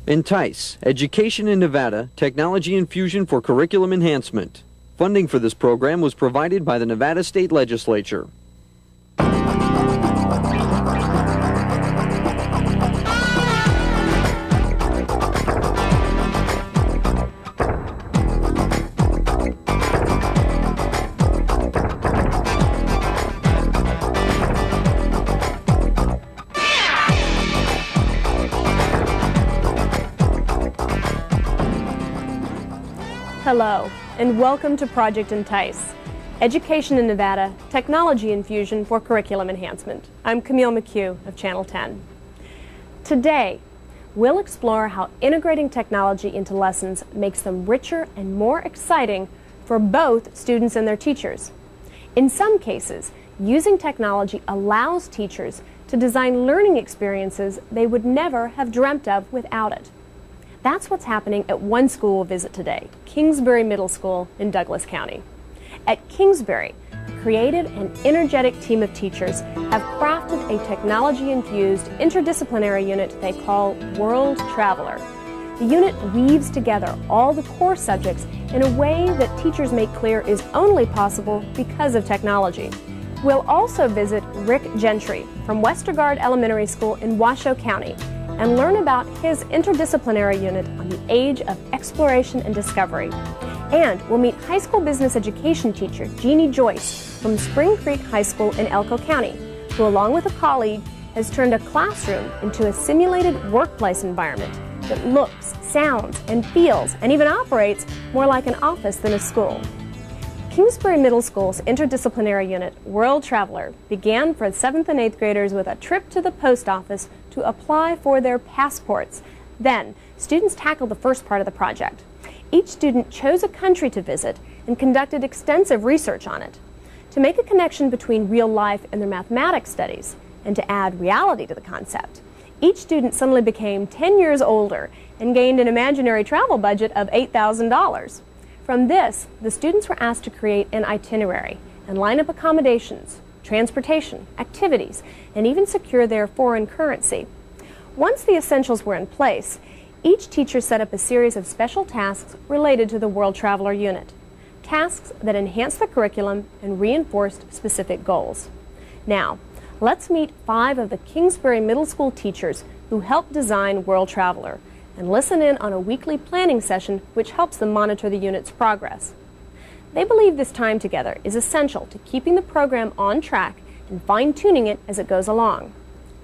Entice, Education in Nevada, Technology Infusion for Curriculum Enhancement. Funding for this program was provided by the Nevada State Legislature. Hello, and welcome to Project Entice, Education in Nevada, Technology Infusion for Curriculum Enhancement. I'm Camille McHugh of Channel 10. Today, we'll explore how integrating technology into lessons makes them richer and more exciting for both students and their teachers. In some cases, using technology allows teachers to design learning experiences they would never have dreamt of without it. That's what's happening at one school we'll visit today, Kingsbury Middle School in Douglas County. At Kingsbury, a creative and energetic team of teachers have crafted a technology-infused interdisciplinary unit they call World Traveler. The unit weaves together all the core subjects in a way that teachers make clear is only possible because of technology. We'll also visit Rick Gentry from Westergaard Elementary School in Washoe County and learn about his interdisciplinary unit on the age of exploration and discovery. And we'll meet high school business education teacher Jeannie Joyce from Spring Creek High School in Elko County, who along with a colleague has turned a classroom into a simulated workplace environment that looks, sounds, and feels, and even operates more like an office than a school. Kingsbury Middle School's interdisciplinary unit, World Traveler, began for 7th and 8th graders with a trip to the post office to apply for their passports. Then, students tackled the first part of the project. Each student chose a country to visit and conducted extensive research on it. To make a connection between real life and their mathematics studies, and to add reality to the concept, each student suddenly became 10 years older and gained an imaginary travel budget of $8,000. From this, the students were asked to create an itinerary and line up accommodations, transportation, activities, and even secure their foreign currency. Once the essentials were in place, each teacher set up a series of special tasks related to the World Traveler unit, tasks that enhanced the curriculum and reinforced specific goals. Now, let's meet 5 of the Kingsbury Middle School teachers who helped design World Traveler and listen in on a weekly planning session which helps them monitor the unit's progress. They believe this time together is essential to keeping the program on track and fine-tuning it as it goes along.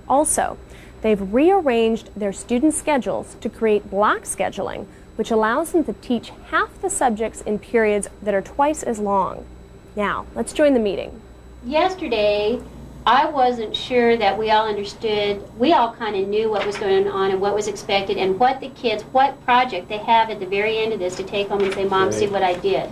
Also, they've rearranged their student schedules to create block scheduling, which allows them to teach half the subjects in periods that are twice as long. Now, let's join the meeting. Yesterday, I wasn't sure that we all understood. We all kind of knew what was going on and what was expected and what the kids, what project they have at the very end of this to take home and say, Mom, see what I did.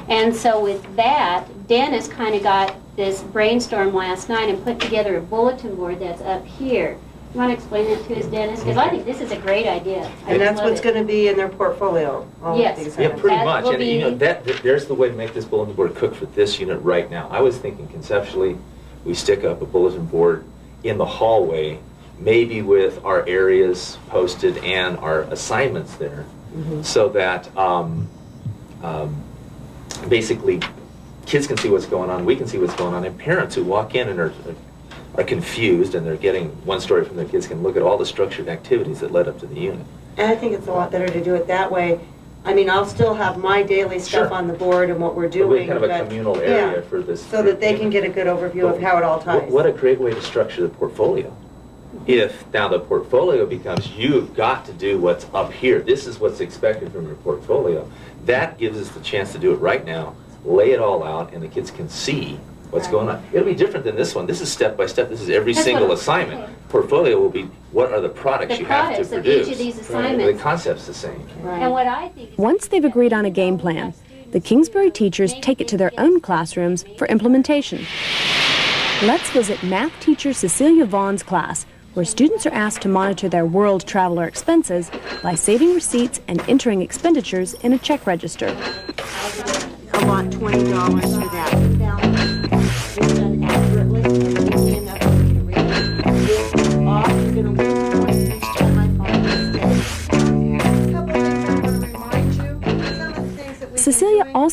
And so with that, Dennis kind of got this brainstorm last night and put together a bulletin board that's up here. You want to explain it to us, Dennis? Because I think this is a great idea. And that's what's going to be in their portfolio. Yes. Yeah, pretty That much. will And be- you know, there's the way to make this bulletin board cook for this unit right now. I was thinking conceptually, we stick up a bulletin board in the hallway, maybe with our areas posted and our assignments there, so that basically kids can see what's going on, we can see what's going on, and parents who walk in and are confused and they're getting one story from their kids can look at all the structured activities that led up to the unit. And I think it's a lot better to do it that way. I mean, I'll still have my daily stuff Sure. on the board and what we're But doing. we're kind of a but, communal area yeah, for this. so that they can get a good overview of how it all ties. What a great way to structure the portfolio. If now the portfolio becomes, you've got to do what's up here, this is what's expected from your portfolio, that gives us the chance to do it right now, lay it all out, and the kids can see what's going on. It'll be different than this one. This is step by step. This is every That's single what- assignment. okay. Portfolio will be, what are the products The you have to products of produce? each of these Right. assignments. The concept's the same. And what I think is Once they've agreed on a game plan, the Kingsbury teachers take it to their own classrooms for implementation. Let's visit math teacher Cecilia Vaughn's class, where students are asked to monitor their World Traveler expenses by saving receipts and entering expenditures in a check register. I want $20 for that. it's done accurately and easy enough for you to read. If off, you're going to lose points each time I find a mistake.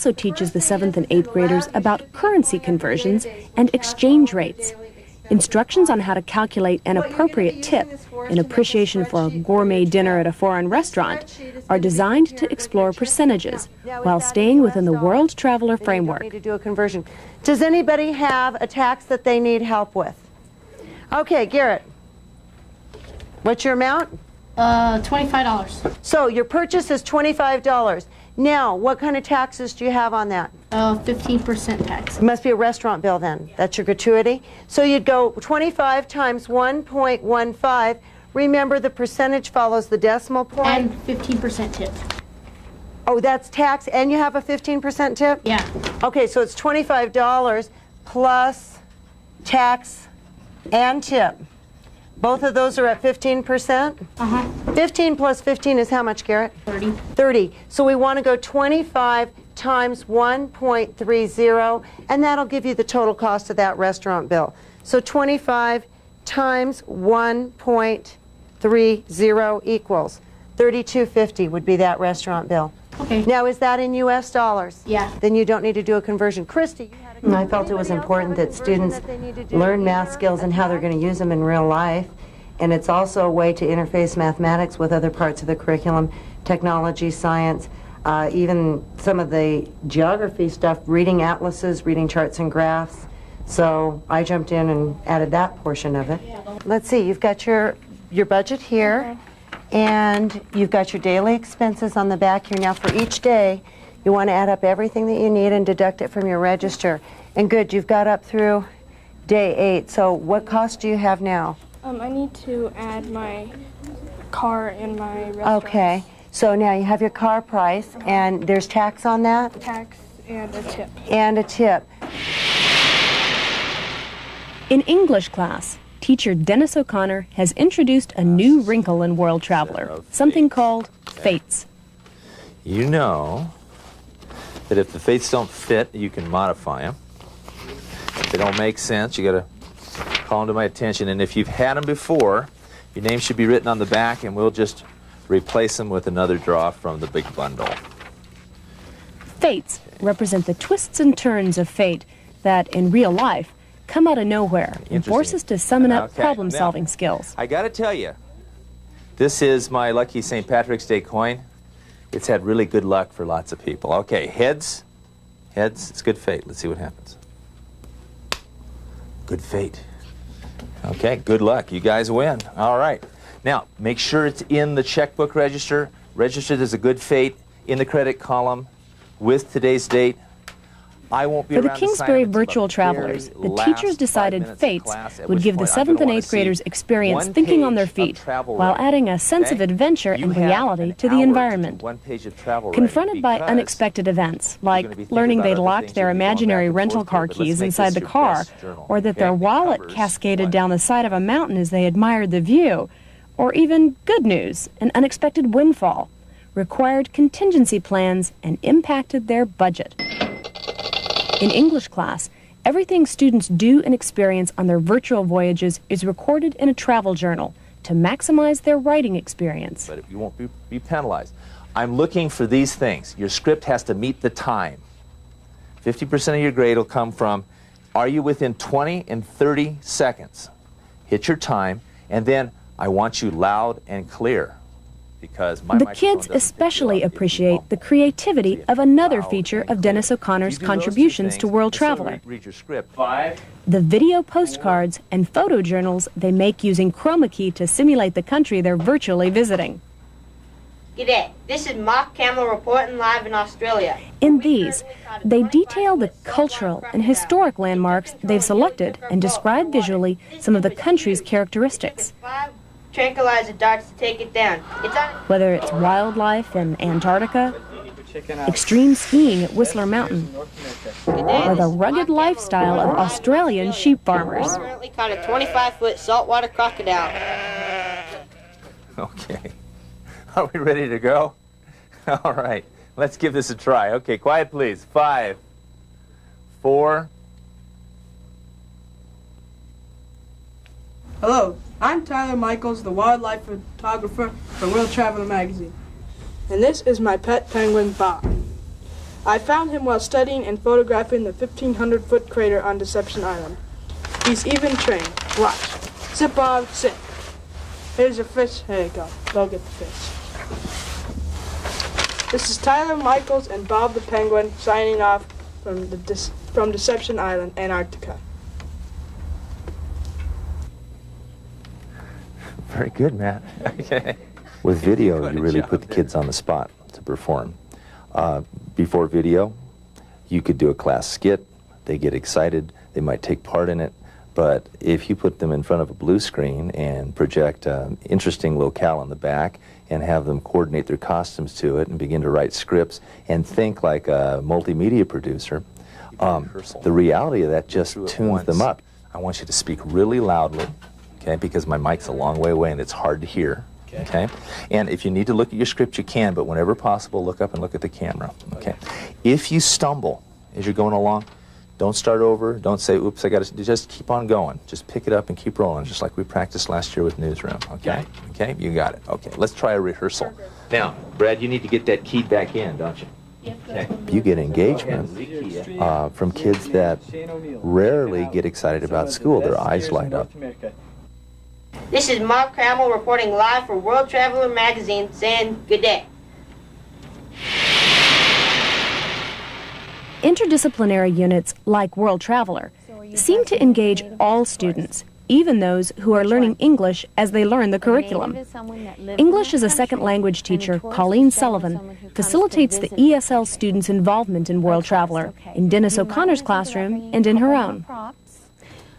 also teaches the 7th and 8th graders about currency conversions and exchange rates. Instructions on how to calculate an appropriate tip in appreciation for a gourmet dinner at a foreign restaurant are designed to explore percentages while staying within the World Traveler framework. Need to do a conversion. Does anybody have a tax that they need help with? Okay, Garrett. What's your amount? $25. So your purchase is $25. Now, what kind of taxes do you have on that? 15% tax. It must be a restaurant bill then. That's your gratuity. So you'd go 25 times 1.15. Remember, the percentage follows the decimal point. And 15% tip. Oh, that's tax, and you have a 15% tip? Yeah. Okay, so it's $25 plus tax and tip. Both of those are at 15%? Uh-huh. 15 plus 15 is how much, Garrett? 30. 30. So we want to go 25 times 1.30, and that'll give you the total cost of that restaurant bill. So 25 times 1.30 equals $32.50 would be that restaurant bill. Okay. Now, is that in U.S. dollars? Yeah. Then you don't need to do a conversion. Christy, I felt it was important that students learn math skills and how they're going to use them in real life. And it's also a way to interface mathematics with other parts of the curriculum, technology, science, even some of the geography stuff, reading atlases, reading charts and graphs. So I jumped in and added that portion of it. Let's see, you've got your budget here, and you've got your daily expenses on the back here. Now for each day, you want to add up everything that you need and deduct it from your register. And good, you've got up through day 8. So what cost do you have now? I need to add my car and my restaurant. Okay, so now you have your car price, and there's tax on that? Tax and a tip. And a tip. In English class, teacher Dennis O'Connor has introduced a new wrinkle in World Traveler, something called fates. You know that if the fates don't fit, you can modify them. If they don't make sense, you got to call them to my attention. And if you've had them before, your name should be written on the back, and we'll just replace them with another draw from the big bundle. Fates represent the twists and turns of fate that, in real life, come out of nowhere and force us to summon up problem-solving skills. I got to tell you, this is my lucky St. Patrick's Day coin. It's had really good luck for lots of people. Okay, heads. Heads, it's good fate. Let's see what happens. Good fate. Okay, good luck. You guys win. All right. Now, make sure it's in the checkbook register. Registered as a good fate in the credit column with today's date. I won't be For the around to sign Kingsbury it until virtual the travelers, very the last teachers 5 decided minutes of fates class, at would which give the point I'm 7th gonna and wanna 8th graders see experience one thinking on their page feet of travel while writing. adding a sense of Okay? adventure You and have reality an to the hour do environment. one page of travel writing Confronted by because unexpected events, gonna like be thinking learning about they'd other locked things their you'll be going imaginary back and rental forth car to, but let's keys make inside this the your car, best journal. or that their Okay? wallet Covers cascaded one. down the side of a mountain as they admired the view, or even good news, an unexpected windfall, required contingency plans and impacted their budget. In English class, everything students do and experience on their virtual voyages is recorded in a travel journal to maximize their writing experience. But you won't be penalized. I'm looking for these things. Your script has to meet the time. 50% of your grade will come from, are you within 20 and 30 seconds? Hit your time, and then I want you loud and clear. Because my The microphone kids doesn't pick you especially up if you appreciate won't. the creativity of another feature of Dennis O'Connor's You do those two contributions to things, World and so Traveler. read your script. 5. The video postcards and photo journals they make using chroma key to simulate the country they're virtually visiting. G'day, this is Mark Camel reporting live in Australia. In these, they detail the cultural and historic landmarks they've selected and describe visually some of the country's characteristics. 5 tranquilizer darts to take it down. It's on. Whether it's wildlife in Antarctica, extreme skiing at Whistler Mountain, or the rugged lifestyle of Australian sheep farmers. Currently caught a 25-foot saltwater crocodile. Okay. Are we ready to go? All right. Let's give this a try. Okay, quiet please. 5, 4. Hello, I'm Tyler Michaels, the wildlife photographer for World Traveler magazine. And this is my pet penguin, Bob. I found him while studying and photographing the 1,500-foot crater on Deception Island. He's even trained. Watch. Sit, Bob, sit. Here's your fish. There you go. Go get the fish. This is Tyler Michaels and Bob the Penguin signing off from Deception Island, Antarctica. Very good, Matt. Okay. With video, you really put the kids on the spot to perform. Before video, you could do a class skit. They get excited. They might take part in it. But if you put them in front of a blue screen and project an interesting locale on the back and have them coordinate their costumes to it and begin to write scripts and think like a multimedia producer, the reality of that just tunes them up. I want you to speak really loudly, okay, because my mic's a long way away and it's hard to hear. Okay? And if you need to look at your script, you can, but whenever possible, look up and look at the camera. Okay? If you stumble as you're going along, don't start over. Don't say, oops, I got to, just keep on going. Just pick it up and keep rolling, just like we practiced last year with Newsroom. Okay? Okay? You got it. Okay, let's try a rehearsal. Now, Brad, you need to get that keyed back in, don't you? Okay. You get engagement from kids that rarely get excited about school. Their eyes light up. This is Mark Crammell reporting live for World Traveler magazine saying good day. Interdisciplinary units like World Traveler seem to engage all students, even those who are learning English as they learn the curriculum. English as a second language teacher, Colleen Sullivan, facilitates the ESL students' involvement in World Traveler in Dennis O'Connor's classroom and in her own.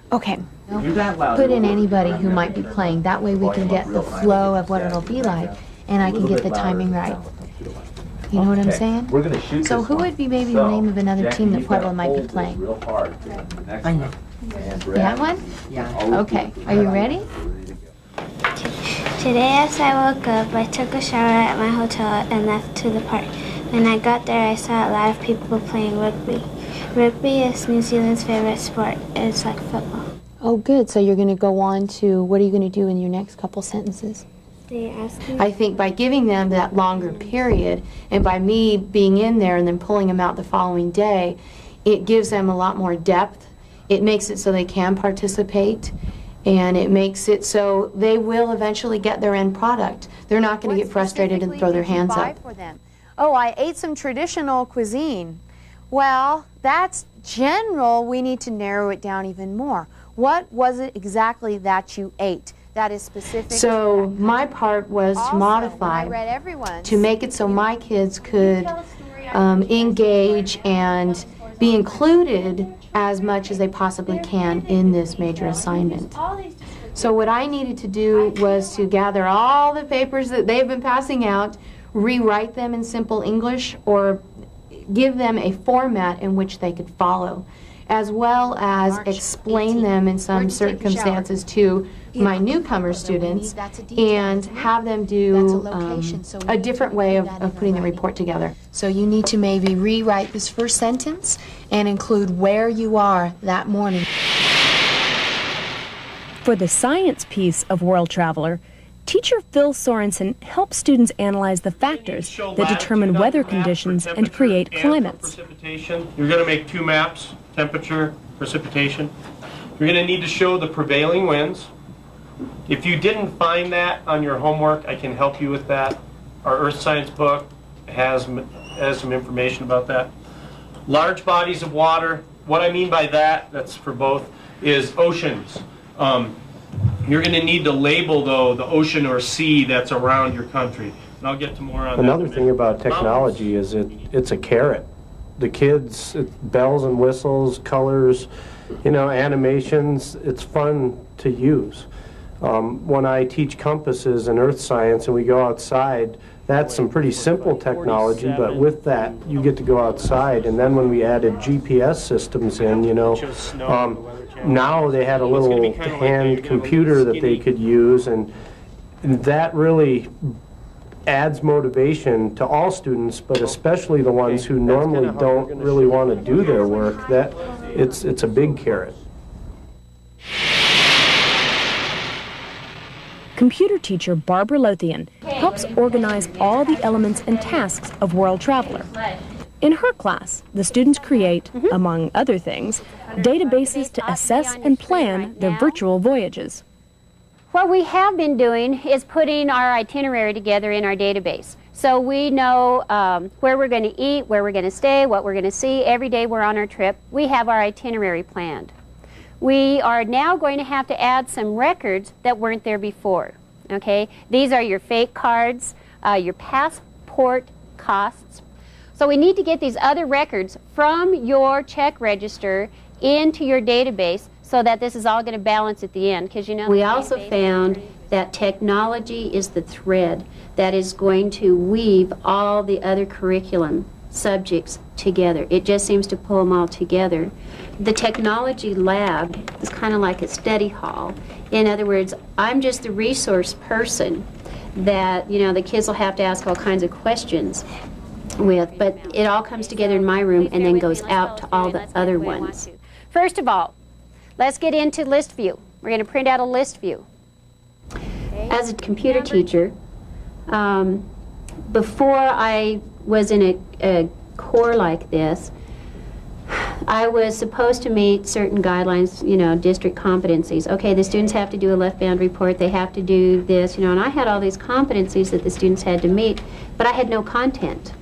Okay, put in anybody who might be playing. That way we can get the flow of what it'll be like, and I can get the timing right. You know what I'm saying? So who would be maybe the name of another team that Puebla might be playing? I know. That one? Yeah. Okay, are you ready? Today as I woke up, I took a shower at my hotel and left to the park. When I got there, I saw a lot of people playing rugby. Rugby is New Zealand's favorite sport. It's like football. Oh, good. So you're going to go on to, what are you going to do in your next couple sentences? I think by giving them that longer period, and by me being in there and then pulling them out the following day, it gives them a lot more depth. It makes it so they can participate, and it makes it so they will eventually get their end product. They're not going to get frustrated and throw their hands up. Oh, I ate some traditional cuisine. Well, that's general. We need to narrow it down even more. What was it exactly that you ate that is specific? So my part was to modify, to make it so my kids could engage and be included as much as they possibly can in this major assignment. So what I needed to do was to gather all the papers that they've been passing out, rewrite them in simple English, or give them a format in which they could follow, as well as explain them in some circumstances to my newcomer students and have them do a different way of putting the report together. So you need to maybe rewrite this first sentence and include where you are that morning. For the science piece of World Traveler, teacher Phil Sorensen helps students analyze the factors that determine weather conditions and create climates. You're going to make two maps, temperature, precipitation. You're going to need to show the prevailing winds. If you didn't find that on your homework, I can help you with that. Our Earth Science book has some information about that. Large bodies of water. What I mean by that, that's for both, is oceans. You're going to need to label, though, the ocean or sea that's around your country. And I'll get to more on that. Another thing about technology is it's a carrot. The kids, bells and whistles, colors, you know, animations, it's fun to use. When I teach compasses and earth science and we go outside, that's some pretty simple technology, but with that, you get to go outside. And then when we added GPS systems in, you know, now they had a little hand computer that they could use, and that really adds motivation to all students, but especially the ones who normally don't really want to do their work. That it's a big carrot. Computer teacher Barbara Lothian helps organize all the elements and tasks of World Traveler. In her class, the students create, among other things, databases to assess and plan their virtual voyages. What we have been doing is putting our itinerary together in our database. So we know where we're going to eat, where we're going to stay, what we're going to see. Every day we're on our trip, we have our itinerary planned. We are now going to have to add some records that weren't there before. Okay? These are your fake cards, your passport costs. So we need to get these other records from your check register into your database so that this is all going to balance at the end. Because you know, we also found that technology is the thread that is going to weave all the other curriculum subjects together. It just seems to pull them all together. The technology lab is kind of like a study hall. In other words, I'm just the resource person that, you know, the kids will have to ask all kinds of questions with, but it all comes together in my room and then goes out to all the other ones. First of all, let's get into list view. We're going to print out a list view. As a computer teacher, before I was in a core like this, I was supposed to meet certain guidelines, you know, district competencies. Okay, the students have to do a left bound report, they have to do this, you know, and I had all these competencies that the students had to meet, but I had no content.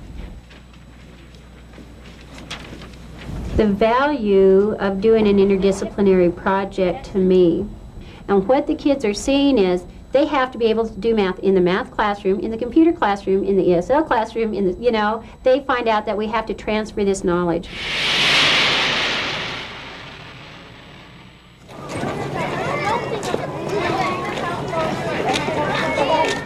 The value of doing an interdisciplinary project to me, and what the kids are seeing is they have to be able to do math in the math classroom, in the computer classroom, in the ESL classroom, in the, you know, they find out that we have to transfer this knowledge.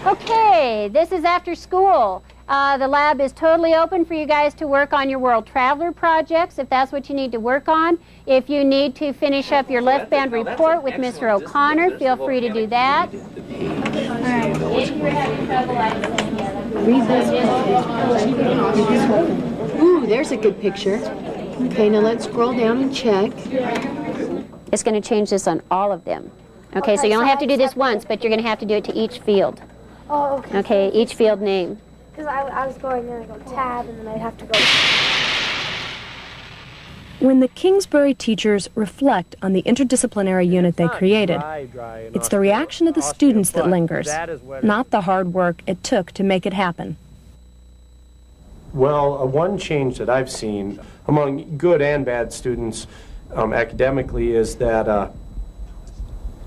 Okay, this is after school. The lab is totally open for you guys to work on your World Traveler projects, if that's what you need to work on. If you need to finish up your left band report with Mr. O'Connor, feel free to do that. Ooh, there's a good picture. Okay, now let's scroll down and check. It's going to change this on all of them. Okay, so you don't have to do this once, but you're going to have to do it to each field. Oh, okay. Okay, each field name. Because I was going there and I go tab, and then I'd have to go. When the Kingsbury teachers reflect on the interdisciplinary unit they created, it's the reaction of the students that lingers, not the hard work it took to make it happen. Well, one change that I've seen among good and bad students academically is that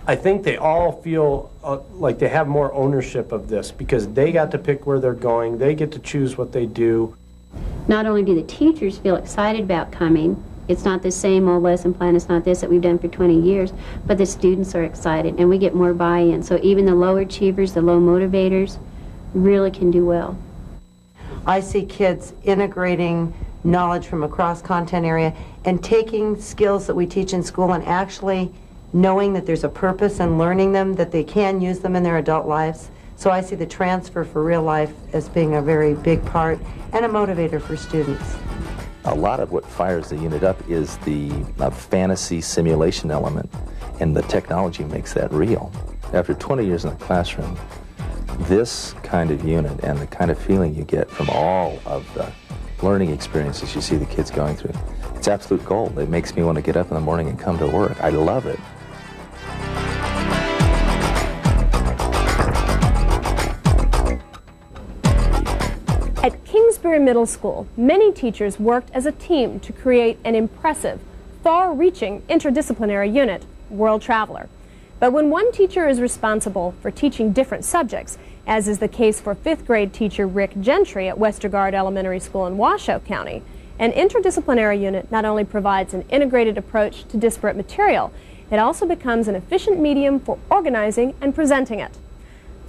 I think they all feel like they have more ownership of this because they got to pick where they're going, they get to choose what they do. Not only do the teachers feel excited about coming, it's not the same old lesson plan, it's not this that we've done for 20 years, but the students are excited and we get more buy-in. So even the low achievers, the low motivators, really can do well. I see kids integrating knowledge from across content area and taking skills that we teach in school and actually knowing that there's a purpose and learning them, that they can use them in their adult lives. So I see the transfer for real life as being a very big part and a motivator for students. A lot of what fires the unit up is the fantasy simulation element, and the technology makes that real. After 20 years in the classroom, this kind of unit and the kind of feeling you get from all of the learning experiences you see the kids going through, it's absolute gold. It makes me want to get up in the morning and come to work. I love it. At Kingsbury Middle School, many teachers worked as a team to create an impressive, far-reaching interdisciplinary unit, World Traveler. But when one teacher is responsible for teaching different subjects, as is the case for 5th grade teacher Rick Gentry at Westergaard Elementary School in Washoe County, an interdisciplinary unit not only provides an integrated approach to disparate material, it also becomes an efficient medium for organizing and presenting it.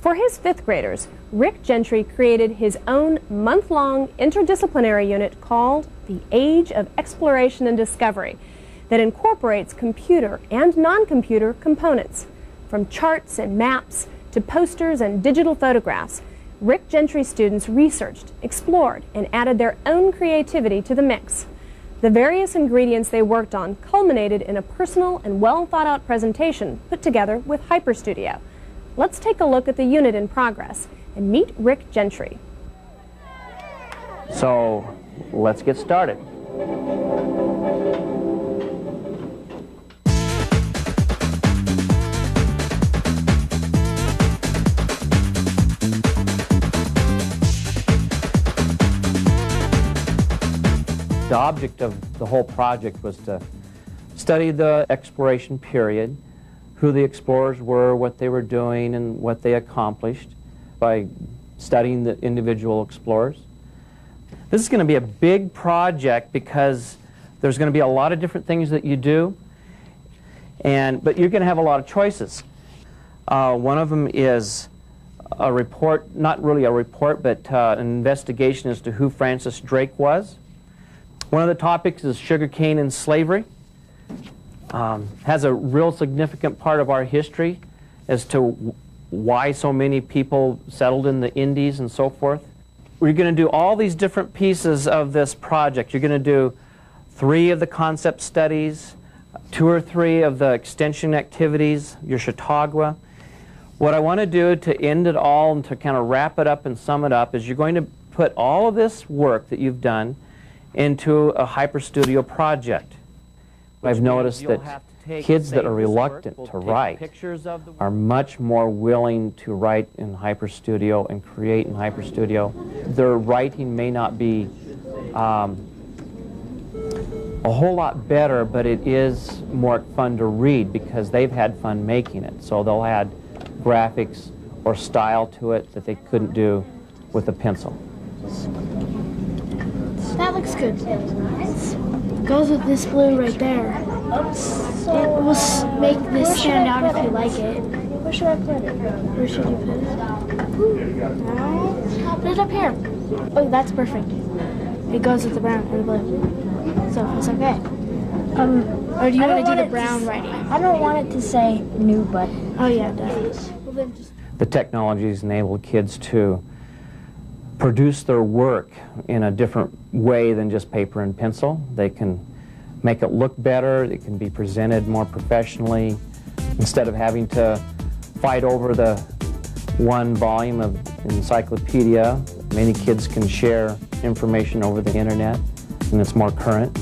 For his 5th graders, Rick Gentry created his own month-long interdisciplinary unit called The Age of Exploration and Discovery that incorporates computer and non-computer components. From charts and maps to posters and digital photographs, Rick Gentry students researched, explored, and added their own creativity to the mix. The various ingredients they worked on culminated in a personal and well-thought-out presentation put together with HyperStudio. Let's take a look at the unit in progress and meet Rick Gentry. So let's get started. The object of the whole project was to study the exploration period, who the explorers were, what they were doing, and what they accomplished by studying the individual explorers. This is going to be a big project because there's going to be a lot of different things that you do, but you're going to have a lot of choices. One of them is a report, not really a report, but an investigation as to who Francis Drake was. One of the topics is sugarcane and slavery. Has a real significant part of our history as to why so many people settled in the Indies and so forth. We're going to do all these different pieces of this project. You're going to do 3 of the concept studies, 2 or 3 of the extension activities, your Chautauqua. What I want to do to end it all and to kind of wrap it up and sum it up is you're going to put all of this work that you've done into a HyperStudio project. I've noticed that kids that are reluctant to write are much more willing to write in HyperStudio and create in HyperStudio. Their writing may not be a whole lot better, but it is more fun to read because they've had fun making it. So they'll add graphics or style to it that they couldn't do with a pencil. That looks good. Goes with this blue right there. It will make this stand out if you like it. Where should I put it? Where should you put it? Put it up here. Oh, that's perfect. It goes with the brown and the blue. So it's okay. Or do you want to do the brown writing? I don't want it to say new, but... Oh yeah, it does. Well, then just... The technologies enable kids to produce their work in a different way than just paper and pencil. They can make it look better, it can be presented more professionally. Instead of having to fight over the one volume of encyclopedia, many kids can share information over the internet, and it's more current.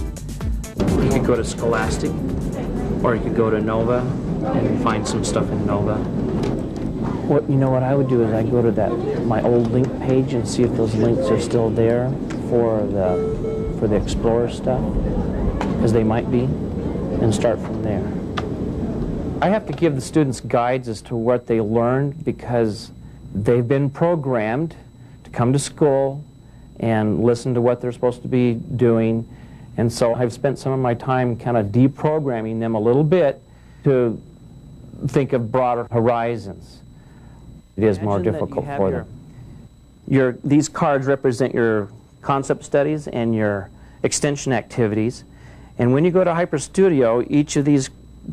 You could go to Scholastic, or you could go to Nova and find some stuff in Nova. You know what I would do is I'd go to my old link page and see if those links are still there for the Explorer stuff, because they might be, and start from there. I have to give the students guides as to what they learned because they've been programmed to come to school and listen to what they're supposed to be doing, and so I've spent some of my time kind of deprogramming them a little bit to think of broader horizons. It is more difficult for them. These cards represent your concept studies and your extension activities. And when you go to HyperStudio, each of these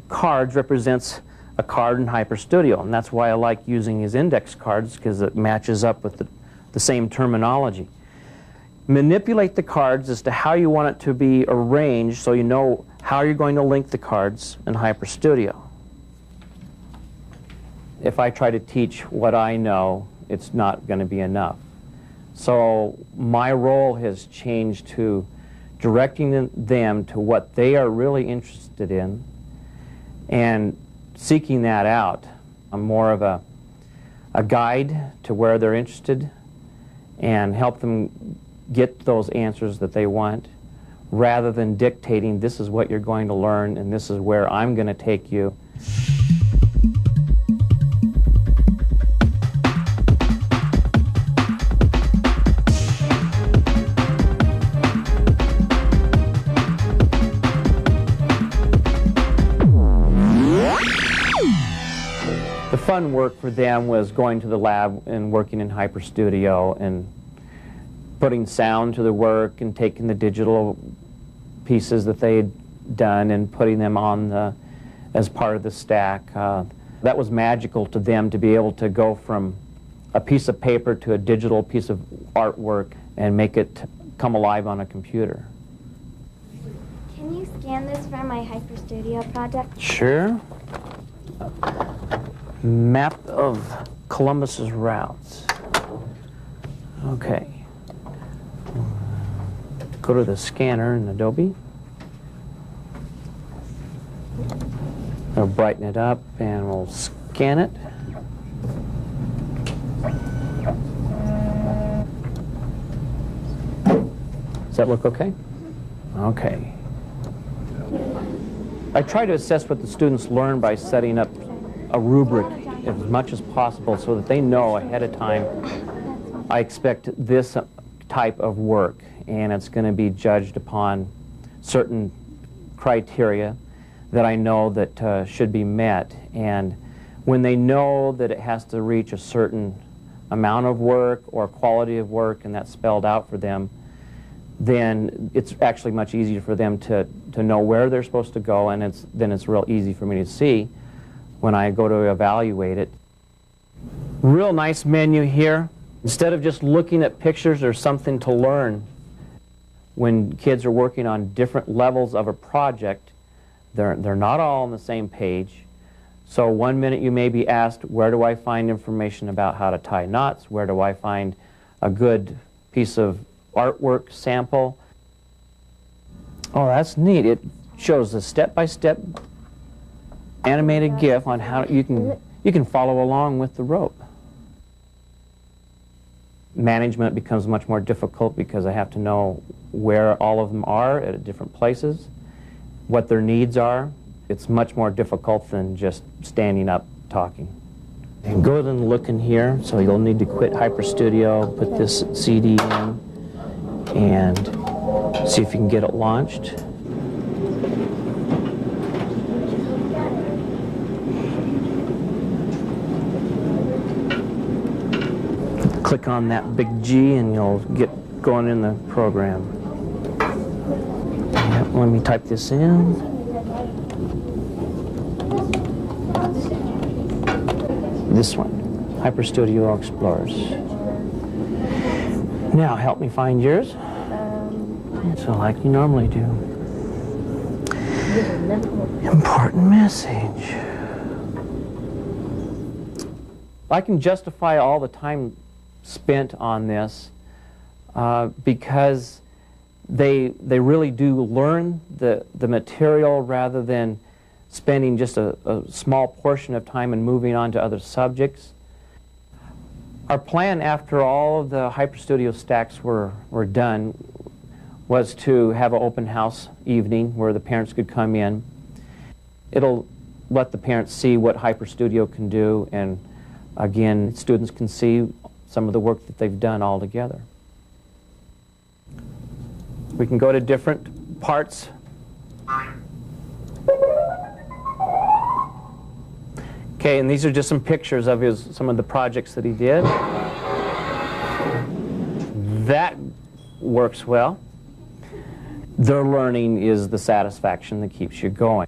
cards represents a card in HyperStudio. And that's why I like using these index cards, because it matches up with the same terminology. Manipulate the cards as to how you want it to be arranged so you know how you're going to link the cards in HyperStudio. If I try to teach what I know, it's not going to be enough. So my role has changed to directing them to what they are really interested in and seeking that out. I'm more of a guide to where they're interested and help them get those answers that they want, rather than dictating this is what you're going to learn and this is where I'm going to take you. The fun work for them was going to the lab and working in HyperStudio and putting sound to the work and taking the digital pieces that they had done and putting them on as part of the stack. That was magical to them, to be able to go from a piece of paper to a digital piece of artwork and make it come alive on a computer. Can you scan this for my HyperStudio project? Sure. Map of Columbus's routes. Okay. go to the scanner in Adobe. I'll brighten it up and we'll scan it. Does that look okay? Okay. I try to assess what the students learn by setting up a rubric as much as possible so that they know ahead of time I expect this type of work, and it's going to be judged upon certain criteria that I know that should be met. And when they know that it has to reach a certain amount of work or quality of work, and that's spelled out for them, then it's actually much easier for them to know where they're supposed to go, and then it's real easy for me to see when I go to evaluate it. Real nice menu here. Instead of just looking at pictures, there's something to learn. When kids are working on different levels of a project, they're not all on the same page. So one minute you may be asked, where do I find information about how to tie knots? Where do I find a good piece of artwork sample? Oh, that's neat. It shows a step-by-step animated GIF on how you can follow along with the rope. Management becomes much more difficult because I have to know where all of them are at different places, what their needs are. It's much more difficult than just standing up talking. And go ahead and look in here. So you'll need to quit HyperStudio, put this CD in, and see if you can get it launched. Click on that big G and you'll get going in the program. Yep, let me type this in. This one, HyperStudio Explorers. Now help me find yours. So like you normally do. Important message. I can justify all the time spent on this because they really do learn the material rather than spending just a small portion of time and moving on to other subjects. Our plan after all of the HyperStudio stacks were done was to have an open house evening where the parents could come in. It'll let the parents see what HyperStudio can do, and again, students can see some of the work that they've done all together. We can go to different parts. Okay, and these are just some pictures of some of the projects that he did. That works well. Their learning is the satisfaction that keeps you going.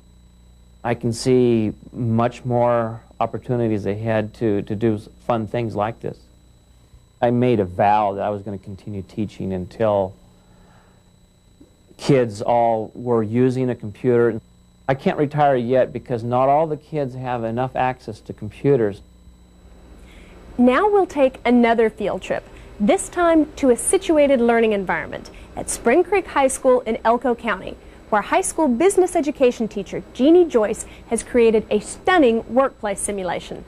I can see much more opportunities ahead to do fun things like this. I made a vow that I was going to continue teaching until kids all were using a computer. I can't retire yet because not all the kids have enough access to computers. Now we'll take another field trip, this time to a situated learning environment at Spring Creek High School in Elko County, where high school business education teacher Jeannie Joyce has created a stunning workplace simulation.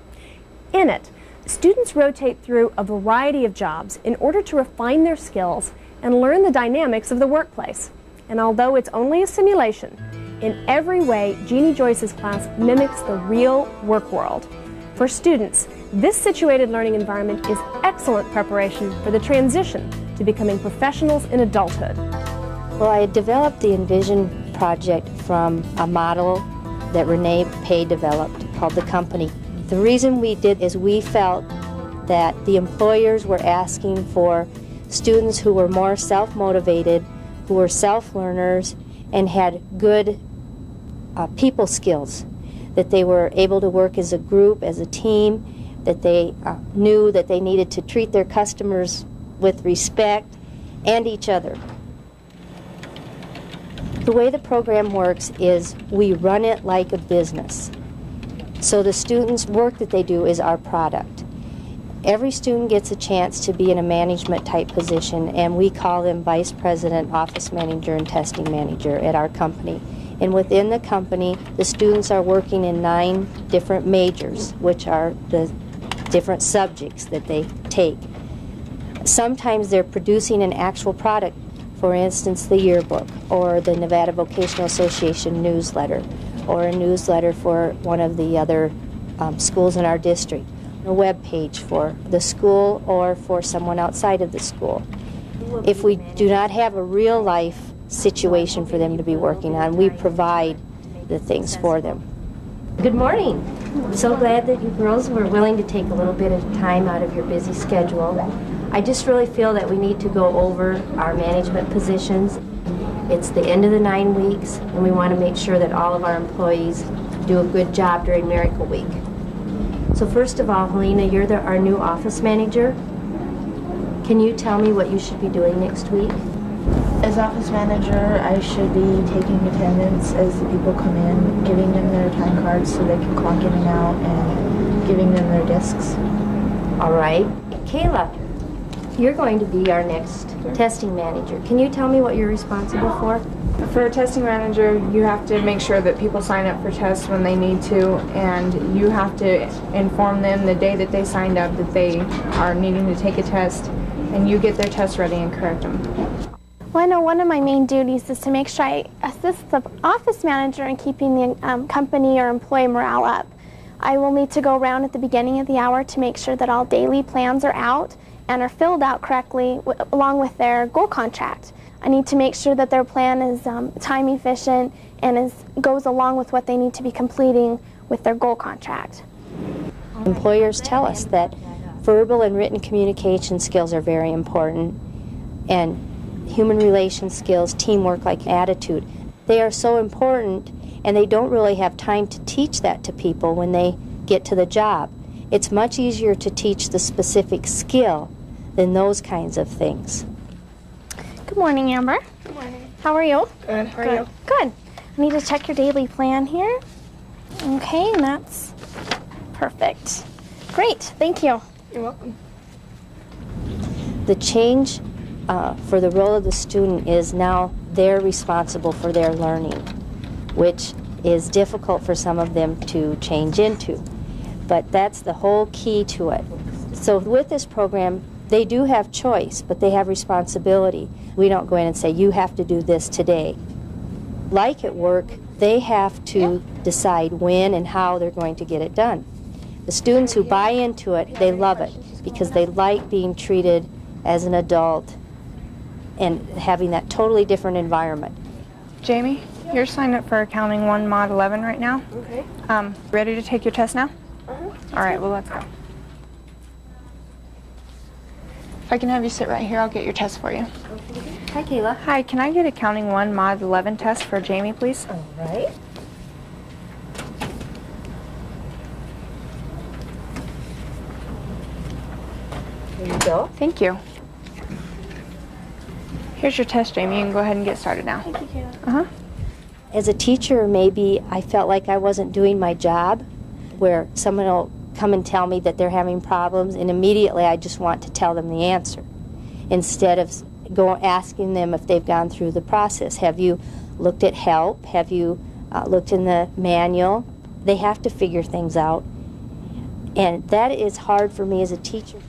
In it, students rotate through a variety of jobs in order to refine their skills and learn the dynamics of the workplace. And although it's only a simulation, in every way, Jeannie Joyce's class mimics the real work world. For students, this situated learning environment is excellent preparation for the transition to becoming professionals in adulthood. Well, I developed the Envision project from a model that Renee Pay developed called The Company. The reason we did is we felt that the employers were asking for students who were more self-motivated, who were self-learners, and had good people skills, that they were able to work as a group, as a team, that they knew that they needed to treat their customers with respect and each other. The way the program works is we run it like a business. So the students' work that they do is our product. Every student gets a chance to be in a management type position, and we call them vice president, office manager, and testing manager at our company. And within the company, the students are working in 9 different majors, which are the different subjects that they take. Sometimes they're producing an actual product, for instance, the yearbook, or the Nevada Vocational Association newsletter, or a newsletter for one of the other schools in our district, a web page for the school or for someone outside of the school. If we do not have a real life situation for them to be working on, we provide the things for them. Good morning. I'm so glad that you girls were willing to take a little bit of time out of your busy schedule. I just really feel that we need to go over our management positions. It's the end of the 9 weeks, and we want to make sure that all of our employees do a good job during Miracle Week. So first of all, Helena, you're our new office manager. Can you tell me what you should be doing next week? As office manager, I should be taking attendance as the people come in, giving them their time cards so they can clock in and out, and giving them their discs. All right. Kayla, you're going to be our next testing manager. Can you tell me what you're responsible for? For a testing manager, you have to make sure that people sign up for tests when they need to, and you have to inform them the day that they signed up that they are needing to take a test, and you get their tests ready and correct them. Well, I know one of my main duties is to make sure I assist the office manager in keeping the company or employee morale up. I will need to go around at the beginning of the hour to make sure that all daily plans are out and are filled out correctly along with their goal contract. I need to make sure that their plan is time efficient and goes along with what they need to be completing with their goal contract. Employers tell us that verbal and written communication skills are very important, and human relation skills, teamwork, like attitude. They are so important, and they don't really have time to teach that to people when they get to the job. It's much easier to teach the specific skill than those kinds of things. Good morning, Amber. Good morning. How are you? Good. How are you? Good. I need to check your daily plan here. Okay, and that's perfect. Great, thank you. You're welcome. The change for the role of the student is now they're responsible for their learning, which is difficult for some of them to change into. But that's the whole key to it. So with this program, they do have choice, but they have responsibility. We don't go in and say, you have to do this today. Like at work, they have to decide when and how they're going to get it done. The students who buy into it, they love it because they like being treated as an adult and having that totally different environment. Jamie, you're signed up for Accounting 1 Mod 11 right now. Okay. Ready to take your test now? Uh-huh. All right, well, let's go. If I can have you sit right here, I'll get your test for you. Hi, Kayla. Hi, can I get Accounting 1 Mod 11 test for Jamie, please? All right. Here you go. Thank you. Here's your test, Jamie. You can go ahead and get started now. Thank you, Kayla. Uh-huh. As a teacher, maybe I felt like I wasn't doing my job, where someone will come and tell me that they're having problems, and immediately I just want to tell them the answer, instead of asking them if they've gone through the process. Have you looked at help? Have you looked in the manual? They have to figure things out, and that is hard for me as a teacher.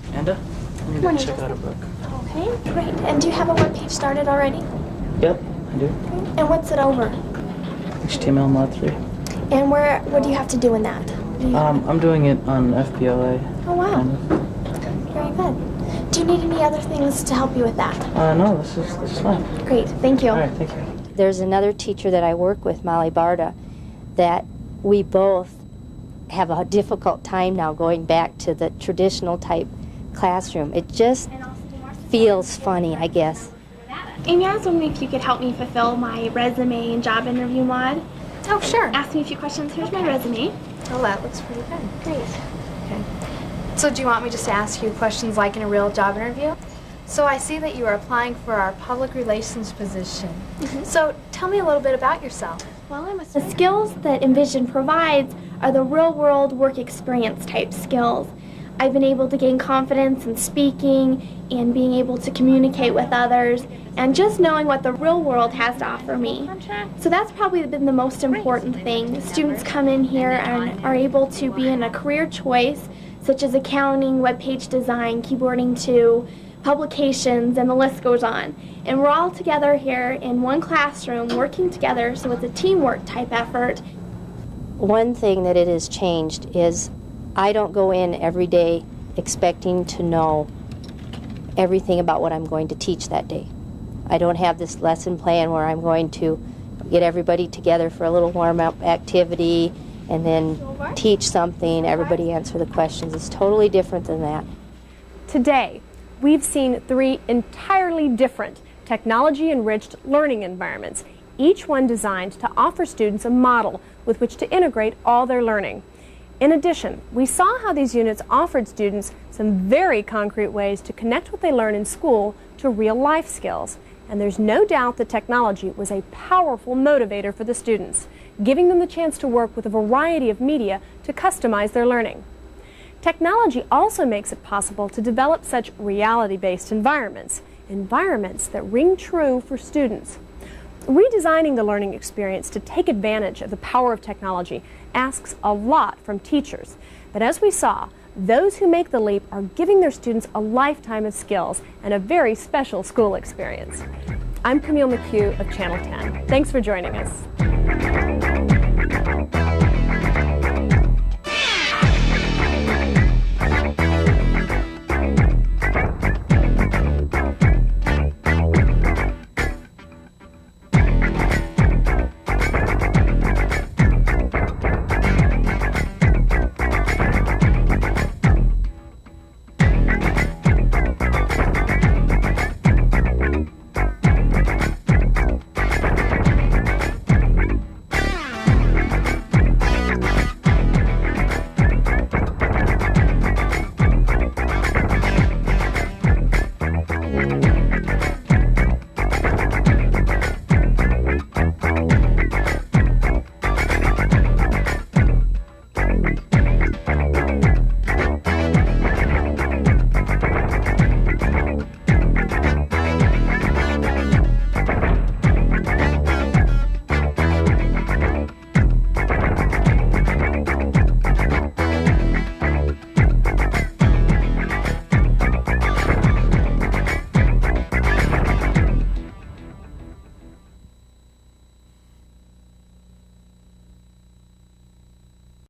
Amanda, I need to check out a book. Okay, great. And do you have a web page started already? Yep, I do. And what's it over? HTML Mod 3. And what do you have to do in that? I'm doing it on FBLA. Oh, wow. Kind of. Very good. Do you need any other things to help you with that? No, this is fine. Great, thank you. All right, thank you. There's another teacher that I work with, Molly Barda, that we both have a difficult time now going back to the traditional type classroom. It just feels funny, I guess. Amy, I was wondering if you could help me fulfill my resume and job interview mod. Oh, sure. Ask me a few questions. Here's my resume. Oh, that looks pretty good. Great. Okay. So do you want me just to ask you questions like in a real job interview? So I see that you are applying for our public relations position. So tell me a little bit about yourself. Well, the skills that Envision provides are the real-world work experience type skills. I've been able to gain confidence in speaking and being able to communicate with others and just knowing what the real world has to offer me. So that's probably been the most important thing. Students come in here and are able to be in a career choice such as accounting, web page design, keyboarding 2, publications, and the list goes on. And we're all together here in one classroom working together, so it's a teamwork type effort. One thing that it has changed is I don't go in every day expecting to know everything about what I'm going to teach that day. I don't have this lesson plan where I'm going to get everybody together for a little warm-up activity and then teach something, everybody answer the questions. It's totally different than that. Today, we've seen 3 entirely different technology-enriched learning environments, each one designed to offer students a model with which to integrate all their learning. In addition, we saw how these units offered students some very concrete ways to connect what they learn in school to real-life skills. And there's no doubt that technology was a powerful motivator for the students, giving them the chance to work with a variety of media to customize their learning. Technology also makes it possible to develop such reality-based environments, environments that ring true for students. Redesigning the learning experience to take advantage of the power of technology asks a lot from teachers. But as we saw, those who make the leap are giving their students a lifetime of skills and a very special school experience. I'm Camille McHugh of Channel 10. Thanks for joining us.